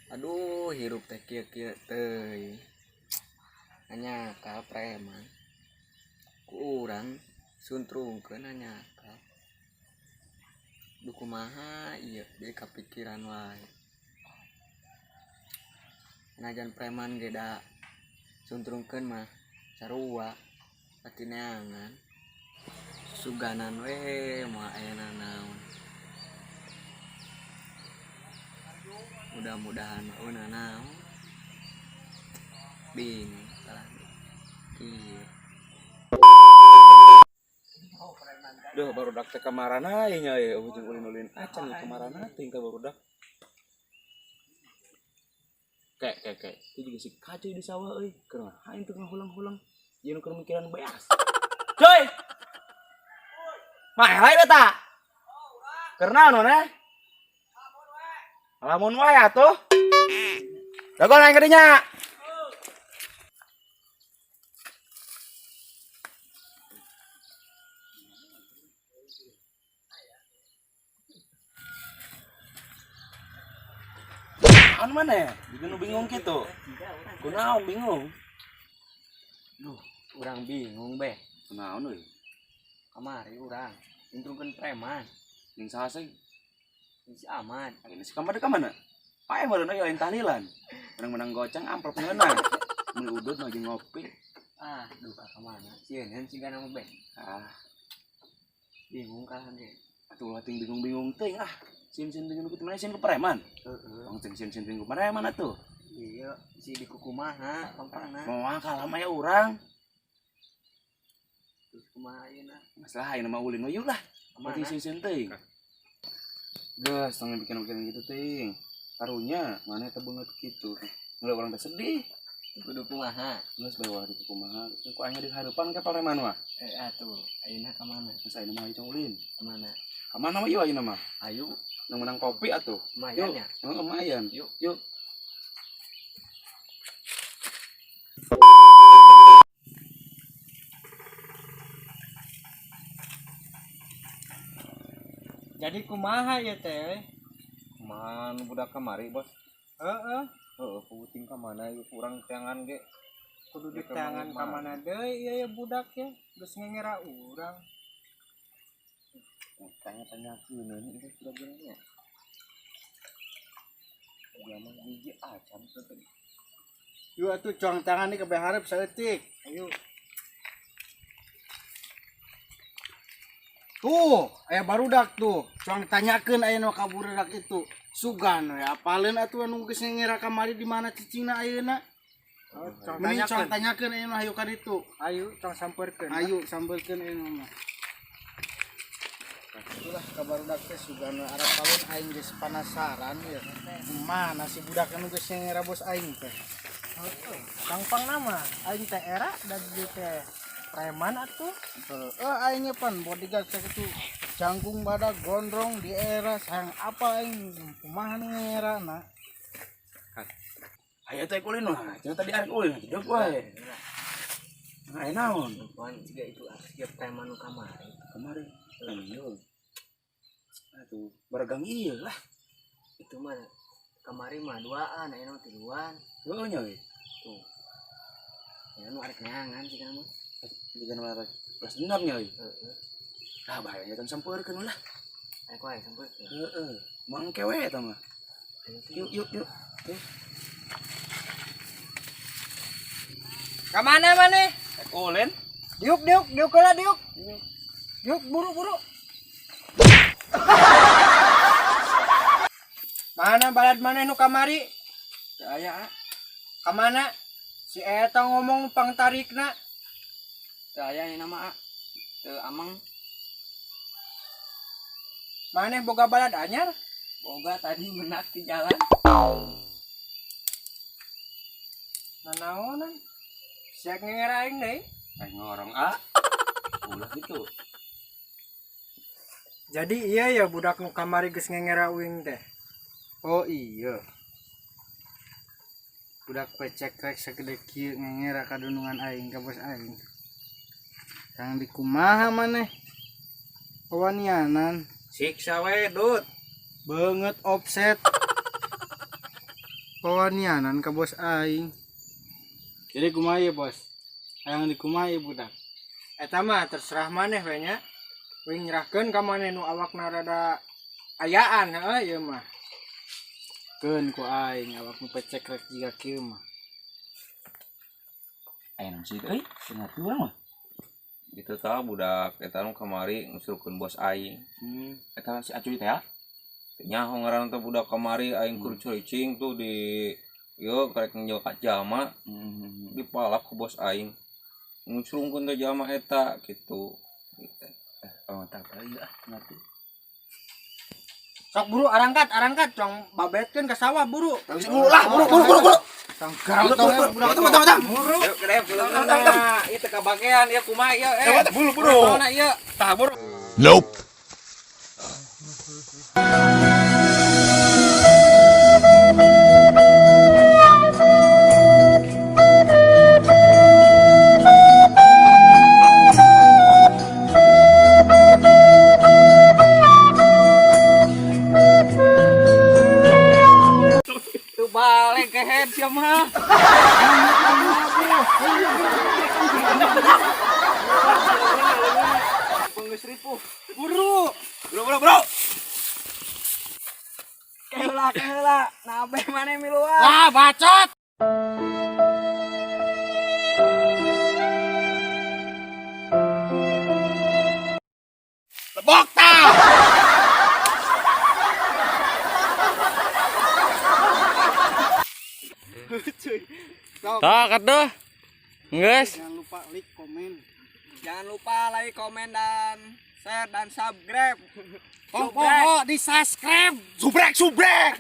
Aduh, hirup teh kieu teh. Hanya ka preman. Ku urang suntrungkeun hanya ka. Duh kumaha ieu jadi kapikiran wae. Najan preman ge da suntrungkeun mah sarua pati neangan. Suganan we moal ayeuna naon. Mudah-mudahan euna naon. Bingung salah kieu. Duh barudak teh kamarana ieu nya ujung ulin-ulin acan kamarana teh ka barudak. Kek. Itu juga si kacau di sawah euy. Keur ngahain teu ngahulang-hulang. Jeung keur mikiran beas. Coy. Mae hae eta. Keur naon we? Lamun wae atuh. Dagon aing kadinya. Naon maneh? Bikin nu bingung kitu. Kunaon bingung? Duh, urang bingung beh. Kunaon euy? Kamari urang suntrungkeun preman. Ning saha sih? Si Ahmad. Ini si kamar ka mana? Pae meureun aya lain tahlilan. Menang-menang goceng amplop ngeunah. Meuli udud nu ngopi. Duh ka mana? Sieun sigana mah beh. Bingung kan ge. Atuh ting bingung-bingung teuing Sin bingung kitu mana sin ku preman. Heeh. Tong sin bingung preman atuh. Iya, si di kumaha pampana. Moal kalah mah ya urang. Terus kumaha ayeuna? Masalah ayeuna mah ulin we lah. Mana? Sin teuing. Geus tong bikin gitu teuing. Karunya mana teh beungeut kitu. Mulai urang teh sedih. Kudu kumaha? Geus bae wae kumaha. Ku aing di hareupan ka preman mah. Atuh, ayeuna ka mana? Geus ayeuna mah cong ulin. Ka mana? Ka mana mah ieu ayeuna mah? Ayo, Nang menang kopi atuh. lumayan ya. Heeh, lumayan. Yuk. Jadi kumaha ya teh? Man budak kamari, Bos. Heeh, Heeh, puting ka mana ieu kurang tangan ge. kudu di tangan ka mana deui ieu ya budak ya. Geus ngengera urang. Tanya-tanya keun itu sudah geunya. Dia mah gigi acan teh. Yuk atuh cuang tangan ni kabeh hareup saeutik. Ayo. Tuh, aya barudak tuh. Cuang tanyakeun aya nu ka burudak itu. Sugan we apaleun atuh anu geus ngengera kamari di mana cicingna ayeuna. Mending cuang tanyakeun aya nu hayu ka ditu. Ayo cuang sampeurkeun. Ayo sampeurkeun aya nu mah. Itulah kabarudak teh sugan arep palun aing geus penasaran ya. Mana si budak anu geus ngengera bos aing teh. Gampang nama aing teh era dan dia teh preman atuh. Aing pan bodyguard sakitu jangkung badak gondrong di era sayang apa aing kumaha nu ngerana. Aya teh kulin mah, cenah tadi arek ulin hidup wae. Nah, naon? Wan siga itu siap preman nu kamari. Kamari. Ayo. Aduh, baragang ieu lah. Itu mah kamari mah duaan, ayeuna tiluan. Heueuh nya we. Tuh. Ya nu arek neangan sigana mah. Bikin arek belas dendam nya we. Heeh. Bahaya nya sampeurkeun lah. Ayo wae sampeun. Heeh. Mangke we eta mah. Yuk. Ka mana maneh? Ulin. Diuk heula diuk. Diuk buru. Mana balad maneh nu kamari? Teu aya. Ka mana? Si eta ngomong pangtarikna. Teu aya ayeuna mah. Teu ameng. Maneh boga balad anyar? Boga tadi menak di jalan. Nanaonan? Siak ngengera aing deui. Aing ngorong ulah gitu. Jadi iya ya budak nu kamari geus ngengera uing teh. Oh iya. Budak pecek rek sagede kieu ngengera kadunungan aing ka bos aing. Kang dikumaha maneh? Kawanianan Siksa we, Dut. beungeut offset. pawanianan ke bos aing. Jadi kumaha bos? Hayang dikumaha budak. Eta mah terserah maneh we nya. We nyerahkeun ka maneh nu awakna rada ayaan ieu mah. Keun ku aing awak nu pecek rek jiga kieu mah. Ayo sih euy, cenah urang mah. Itu tah budak eta nu kamari ngusulkeun bos aing. Eta si Acuy teh ya. Nyaho ngaran teh budak kamari aing kur cicing tuh di yo karek ngejo ka jalma dipalak ku bos aing. Ngusulkeun teh jalma eta kitu. Oh, tak ieu ah ngerti. Sok buru arangkat cong babetkeun ka sawah buru. Buru lah, buru. Sang garot budak. Buru. Yuk kedep. Nah, ieu teh kabagean ieu kumaha ieu Buru. Nah ieu. Tah buru. Nope. Tuh balik ke head sia mah. Penggeus ripuh. Buru. Buru. Keula nabe maneh miluan. Wah, bacot. Lebok tah. Tak atuh. Geus. Jangan lupa like, komen. Jangan lupa like, komen dan share dan subscribe. Oh, di subscribe. Subrek.